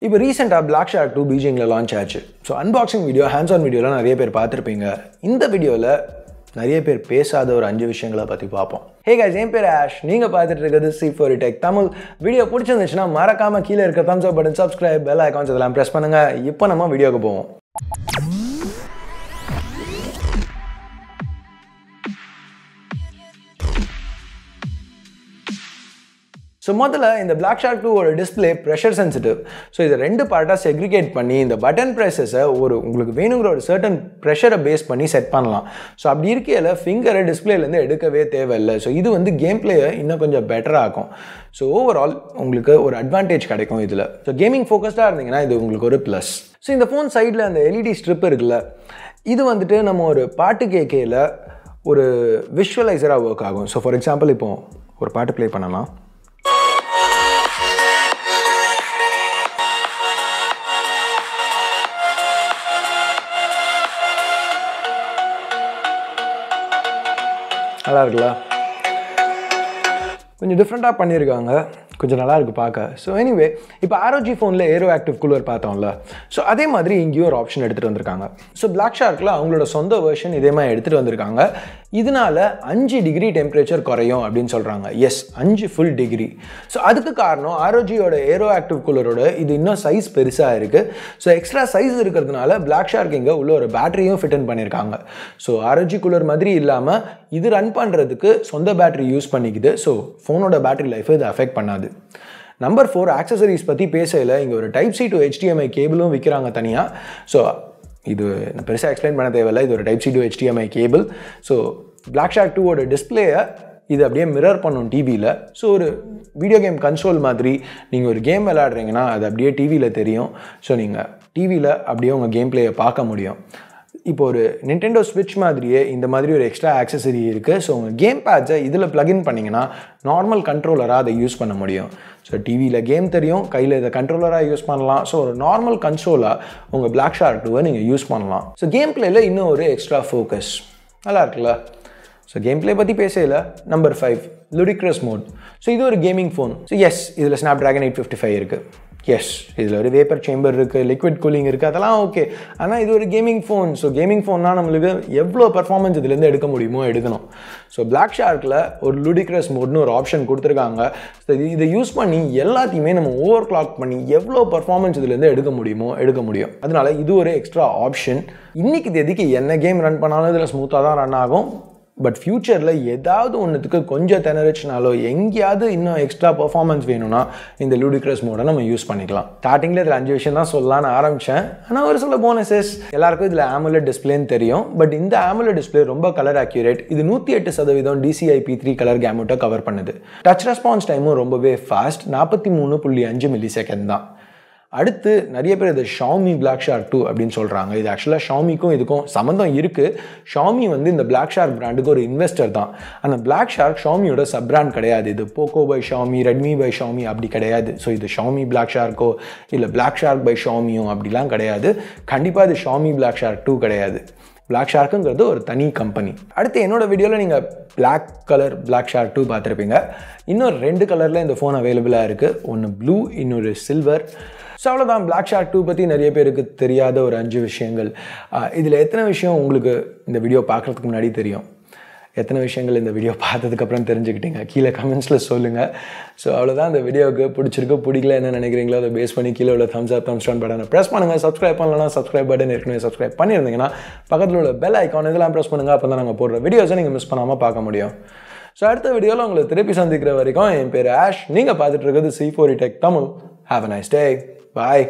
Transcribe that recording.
இப்போ ரீசெண்டாக Black Shark 2 பீஜிங்கில் launch ஆச்சு. So unboxing video, hands on வீடியோலாம் நிறைய பேர் பார்த்துருப்பீங்க. இந்த வீடியோவில் நிறைய பேர் பேசாத ஒரு 5 விஷயங்களை பற்றி பார்ப்போம். ஹே guys, என் பேர் ஆஷ். நீங்கள் பார்த்துட்டு இருக்கிறது C4 Tech தமிழ். வீடியோ பிடிச்சிருந்துச்சுன்னா மறக்காமல் கீழே இருக்க thumbs up button, subscribe, bell icons இதெல்லாம் ப்ரெஸ் பண்ணுங்கள். இப்போ நம்ம வீடியோக்கு போவோம். ஸோ முதல்ல இந்த Black Shark 2 ஓட டிஸ்பிளே ப்ரெஷர் சென்சிட்டிவ். ஸோ இதை 2 பார்ட்டாக செக்ரிகேட் பண்ணி இந்த பட்டன் ப்ரெஸஸை உங்களுக்கு வேணுங்கிற ஒரு சர்டன் ப்ரெஷரை பேஸ் பண்ணி செட் பண்ணலாம். ஸோ அப்படி இருக்கையில் ஃபிங்கரை டிஸ்பிளேலேருந்து எடுக்கவே தேவையில்லை. ஸோ இது கேம் பிளேயை இன்னும் கொஞ்சம் பெட்டராக ஆகும். ஸோ ஓவரால் உங்களுக்கு ஒரு அட்வான்டேஜ் கிடைக்கும் இதில். ஸோ கேமிங் ஃபோக்கஸ்டாக இருந்தீங்கன்னா இது உங்களுக்கு ஒரு ப்ளஸ். ஸோ இந்த ஃபோன் சைடில் அந்த LED ஸ்ட்ரிப் இருக்குல்ல, இது நம்ம ஒரு பாட்டு கேட்கையில் ஒரு விஷுவலைசராக ஒர்க் ஆகும். ஸோ ஃபார் எக்ஸாம்பிள் இப்போ ஒரு பாட்டு ப்ளே பண்ணலாம். நல்லா இருக்குல்ல? கொஞ்சம் டிஃப்ரெண்ட்டாக பண்ணியிருக்காங்க, கொஞ்சம் நல்லா இருக்குது பார்க்க. ஸோ எனிவே, இப்போ ROG ஃபோனில் ஏரோ ஆக்டிவ் கூலர் பார்த்தோம்ல, ஸோ அதே மாதிரி இங்கேயும் ஒரு ஆப்ஷன் எடுத்துகிட்டு வந்திருக்காங்க. ஸோ Black Sharkல அவங்களோட சொந்த வெர்ஷன் இதே மாதிரி எடுத்துகிட்டு வந்திருக்காங்க. இதனால 5 டிகிரி டெம்பரேச்சர் குறையும் அப்படின்னு சொல்கிறாங்க. S, 5 full degree. ஸோ அதுக்கு காரணம் ROGயோட ஏரோ ஆக்டிவ் கூலரோட இது இன்னும் சைஸ் பெருசாக இருக்குது. ஸோ எக்ஸ்ட்ரா சைஸ் இருக்கிறதுனால Black Shark இங்கே உள்ள ஒரு பேட்டரியும் ஃபிட் பண்ணியிருக்காங்க. ஸோ ROG கூலர் மாதிரி இல்லாமல் இது ரன் பண்ணுறதுக்கு சொந்த பேட்டரி யூஸ் பண்ணிக்குது. ஸோ ஃபோனோட பேட்டரி லைஃபை இது அஃபெக்ட் பண்ணாது. நம்பர் 4, ஆக்சசரிஸ் பற்றி பேசல. இங்கே ஒரு Type-C to HDMI கேபிளும் விற்கிறாங்க தனியாக. ஸோ இது நான் பெருசாக எக்ஸ்பிளைன் பண்ண தேவையில்லை. இது ஒரு Type-C to HDMI cable. So Black Shark 2ஓட டிஸ்பிளேயை இது அப்படியே மிரர் பண்ணும் டிவியில். ஸோ ஒரு வீடியோ கேம் கன்சோல் மாதிரி நீங்கள் ஒரு கேம் விளையாடுறீங்கன்னா அது அப்படியே டிவியில் தெரியும். ஸோ நீங்கள் டிவியில் அப்படியே உங்கள் கேம் பிளேயை பார்க்க முடியும். இப்போ ஒரு Nintendo Switch மாதிரியே இந்த மாதிரி ஒரு எக்ஸ்ட்ரா ஆக்சசரி இருக்குது. ஸோ உங்கள் கேம் பேட்ஸை இதில் ப்ளக்இன் பண்ணிங்கன்னா நார்மல் கண்ட்ரோலராக அதை யூஸ் பண்ண முடியும். ஸோ டிவியில் கேம் தெரியும், கையில் இதை கண்ட்ரோலராக யூஸ் பண்ணலாம். ஸோ ஒரு நார்மல் கன்சோலாக உங்கள் Black Shark 2-வை நீங்கள் யூஸ் பண்ணலாம். ஸோ கேம் பிளேயில் இன்னும் ஒரு எக்ஸ்ட்ரா ஃபோக்கஸ் நல்லா இருக்குல்ல? ஸோ கேம் பிளே பற்றி பேசல. Number 5, ludicrous mode. ஸோ இது ஒரு கேமிங் ஃபோன். ஸோ எஸ், இதில் Snapdragon 855 இருக்குது. எஸ், இதில் ஒரு வேப்பர் சேம்பர் இருக்குது, லிக்விட் கூலிங் இருக்குது, அதெல்லாம் ஓகே. ஆனால் இது ஒரு கேமிங் ஃபோன். ஸோ கேமிங் ஃபோன்னா நம்மளுக்கு எவ்வளோ பர்ஃபார்மன்ஸ் இதுலேருந்து எடுக்க முடியுமோ எடுக்கணும். ஸோ Black Sharkல ஒரு ludicrous மோட்னு ஒரு ஆப்ஷன் கொடுத்துருக்காங்க. ஸோ இதை யூஸ் பண்ணி எல்லாத்தையுமே நம்ம ஓவர் கிளாக் பண்ணி எவ்வளோ பர்ஃபார்மன்ஸ் இதுலேருந்து எடுக்க முடியுமோ எடுக்க முடியும். அதனால இது ஒரு எக்ஸ்ட்ரா ஆப்ஷன். இன்னைக்கு தேதிக்கு என்ன கேம் ரன் பண்ணாலும் இதில் ஸ்மூத்தாக தான் ரன் ஆகும். பட் ஃப்யூச்சரில் ஏதாவது ஒன்றுத்துக்கு கொஞ்சம் திணறிச்சினாலோ எங்கேயாவது இன்னும் எக்ஸ்ட்ரா பர்ஃபார்மன்ஸ் வேணும்னா இந்த ludicrous மோடை நம்ம யூஸ் பண்ணிக்கலாம். ஸ்டார்டிங்கில் இதில் 5 விஷயம் தான் சொல்லலான்னு ஆரம்பித்தேன். ஆனால் ஒரு சில போனஸஸ். எல்லாருக்கும் இதில் AMOLED டிஸ்பிளேன்னு தெரியும். பட் இந்த AMOLED டிஸ்பிளே ரொம்ப கலர் அக்யூரேட். இது 108% DCI-P3 கலர் கேமுட்டை கவர் பண்ணுது. டச் ரெஸ்பான்ஸ் டைமும் ரொம்பவே ஃபாஸ்ட், 43.5 மில்லிசெகண்ட் தான். அடுத்து நிறைய பேர் இது Xiaomi Black Shark 2 அப்படின்னு சொல்கிறாங்க. இது ஆக்சுவலாக Xiaomiக்கும் இதுக்கும் சம்மந்தம் இருக்குது. Xiaomi இந்த Black Shark பிராண்டுக்கு ஒரு இன்வெஸ்டர் தான். ஆனால் Black Shark Xiaomiயோட சப் பிராண்ட் கிடையாது. இது Poco by Xiaomi, Redmi by Xiaomi அப்படி கிடையாது. ஸோ இது Xiaomi Black Sharkோ இல்லை Black Shark by Xiaomiயோ அப்படிலாம் கிடையாது. கண்டிப்பாக இது Xiaomi Black Shark 2 கிடையாது. Black Sharkங்கிறது ஒரு தனி கம்பெனி. அடுத்து என்னோட வீடியோவில் நீங்கள் பிளாக் கலர் Black Shark 2 பார்த்துருப்பீங்க. இன்னொரு 2 கலரில் இந்த ஃபோன் அவைலபிளாக இருக்குது. ஒன்று ப்ளூ, இன்னொரு சில்வர். ஸோ அவ்வளோதான். Black Shark 2 பற்றி நிறைய பேருக்கு தெரியாத ஒரு 5 விஷயங்கள். இதில் எத்தனை விஷயம் உங்களுக்கு இந்த வீடியோ பார்க்குறதுக்கு முன்னாடி தெரியும்? எத்தனை விஷயங்கள் இந்த வீடியோ பார்த்ததுக்கப்புறம் தெரிஞ்சுக்கிட்டீங்க? கீழே கமெண்ட்ஸில் சொல்லுங்கள். ஸோ அவ்வளோதான். இந்த வீடியோவுக்கு பிடிச்சிருக்கு பிடிக்கல என்ன நினைக்கிறீங்களோ அதை பேஸ் பண்ணி கீழே உள்ள thumbs up, thumbs down பட்டனை ப்ரெஸ் பண்ணுங்கள். சப்ஸ்கிரைப் பண்ணலன்னா சப்ஸ்கிரைப் பட்டன் ஏற்கனவே சப்ஸ்கிரைப் பண்ணியிருந்தீங்கன்னா பக்கத்தில் உள்ள பெல் ஐக்கான் இதெல்லாம் ப்ரெஸ் பண்ணுங்கள். அப்போ தான் நாங்கள் போடுற வீடியோஸை நீங்கள் மிஸ் பண்ணாமல் பார்க்க முடியும். ஸோ அடுத்த வீடியோவில் உங்களை திருப்பி சந்திக்கிற வரைக்கும் என் பேர் ஆஷ். நீங்கள் பார்த்துட்டு இருக்கிறது C4 Tech Tamil. Have a nice day. Bye.